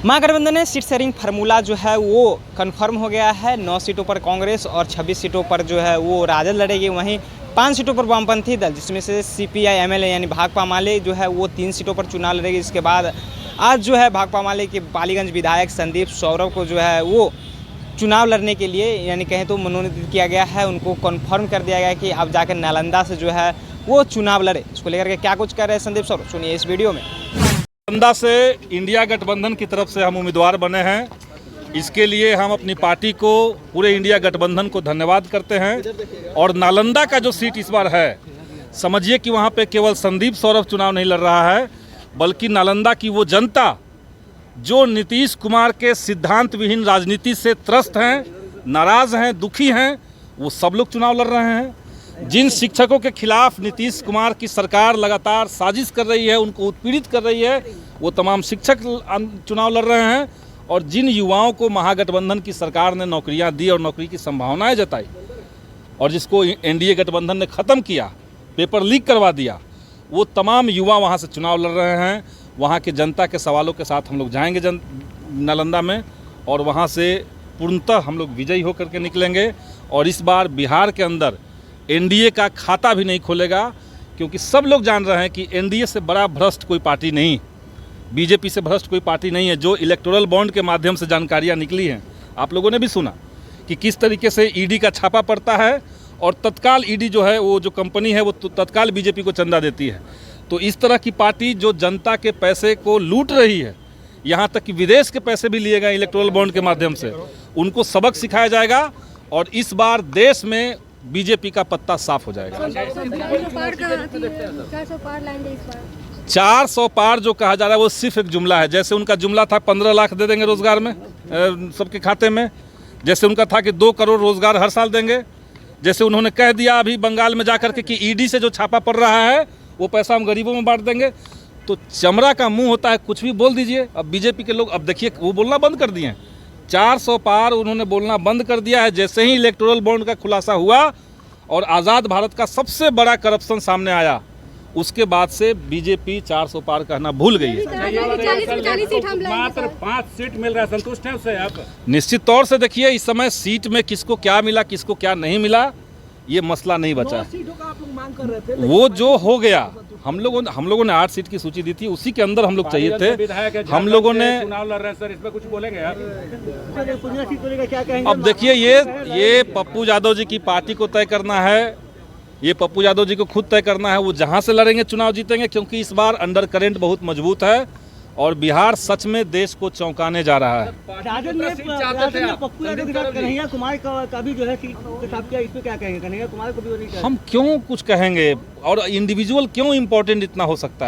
महागठबंधन में seat sharing formula जो है वो कंफर्म हो गया है। 9 सीटों पर कांग्रेस और 26 सीटों पर जो है वो राजद लड़ेगी। वहीं 5 सीटों पर वामपंथी दल जिसमें से सीपीआई एमएलए यानी भाकपा माले जो है वो 3 सीटों पर चुनाव लड़ेगी। इसके बाद आज जो है भाकपा माले के पालीगंज विधायक संदीप सौरभ को जो है वो चुनाव लड़ने के लिए यानी कहें तो मनोनीत किया गया है। उनको कन्फर्म कर दिया गया है कि अब जाकर नालंदा से जो है वो चुनाव लड़े। इसको लेकर के क्या कुछ कह रहे हैं संदीप सौरभ, सुनिए इस वीडियो में। नालंदा से इंडिया गठबंधन की तरफ से हम उम्मीदवार बने हैं। इसके लिए हम अपनी पार्टी को, पूरे इंडिया गठबंधन को धन्यवाद करते हैं। और नालंदा का जो सीट इस बार है, समझिए कि वहाँ पे केवल संदीप सौरभ चुनाव नहीं लड़ रहा है, बल्कि नालंदा की वो जनता जो नीतीश कुमार के सिद्धांत विहीन राजनीति से त्रस्त हैं, नाराज हैं, दुखी हैं, वो सब लोग चुनाव लड़ रहे हैं। जिन शिक्षकों के खिलाफ नीतीश कुमार की सरकार लगातार साजिश कर रही है, उनको उत्पीड़ित कर रही है, वो तमाम शिक्षक चुनाव लड़ रहे हैं। और जिन युवाओं को महागठबंधन की सरकार ने नौकरियां दी और नौकरी की संभावनाएं जताई और जिसको एनडीए गठबंधन ने ख़त्म किया, पेपर लीक करवा दिया, वो तमाम युवा वहां से चुनाव लड़ रहे हैं। वहां के जनता के सवालों के साथ हम लोग जाएंगे नालंदा में और वहां से पूर्णतः हम लोग विजयी होकर के निकलेंगे। और इस बार बिहार के अंदर एनडीए का खाता भी नहीं खोलेगा, क्योंकि सब लोग जान रहे हैं कि एनडीए से बड़ा भ्रष्ट कोई पार्टी नहीं, बीजेपी से भ्रष्ट कोई पार्टी नहीं है। जो इलेक्टोरल बॉन्ड के माध्यम से जानकारियां निकली हैं, आप लोगों ने भी सुना कि किस तरीके से ईडी का छापा पड़ता है और तत्काल ईडी जो है वो जो कंपनी है वो तत्काल बीजेपी को चंदा देती है। तो इस तरह की पार्टी जो जनता के पैसे को लूट रही है, यहाँ तक कि विदेश के पैसे भी लिए गए इलेक्टोरल बॉन्ड के माध्यम से, उनको सबक सिखाया जाएगा। और इस बार देश में बीजेपी का पत्ता साफ हो जाएगा। 400 पार जो कहा जा रहा है वो सिर्फ एक जुमला है। जैसे उनका जुमला था 15 लाख दे देंगे रोजगार में सबके खाते में, जैसे उनका था कि 2 करोड़ रोजगार हर साल देंगे, जैसे उन्होंने कह दिया अभी बंगाल में जाकर के कि ईडी से जो छापा पड़ रहा है वो पैसा हम गरीबों में बांट देंगे। तो चमड़ा का मुंह होता है, कुछ भी बोल दीजिए। अब बीजेपी के लोग अब देखिए वो बोलना बंद कर दिए हैं। 400 पार उन्होंने बोलना बंद कर दिया है। जैसे ही इलेक्टोरल बॉन्ड का खुलासा हुआ और आज़ाद भारत का सबसे बड़ा करप्शन सामने आया, उसके बाद से बीजेपी 400 पार कहना भूल गई है। मात्र 5 सीट मिल रहा है, संतुष्ट हैं उससे आप? निश्चित तौर से देखिए, इस समय सीट में किसको क्या मिला, किसको क्या नहीं मिला, ये मसला नहीं बचा। सीटों का आप लोग मांग कर रहे थे, वो जो हो गया, हम लोगों ने 8 सीट की सूची दी थी, उसी के अंदर हम लोग चाहिए थे। हम लोगों ने चुनाव लड़ रहे हैं सर, इस पर कुछ बोलेंगे आप? क्या कहेंगे? अब देखिए, ये पप्पू यादव जी की पार्टी को तय करना है, ये पप्पू यादव जी को खुद तय करना है। वो जहां से लड़ेंगे चुनाव जीतेंगे, क्योंकि इस बार अंडर करंट बहुत मजबूत है और बिहार सच में देश को चौंकाने जा रहा है। राजद ने पप्पू यादव के साथ कन्हैया कुमार का भी जो है सीट के साथ किया, इस पे क्या कहेंगे? कन्हैया कुमार को भी नहीं, हम क्यों कुछ कहेंगे और इंडिविजुअल क्यों इम्पोर्टेंट इतना हो सकता है?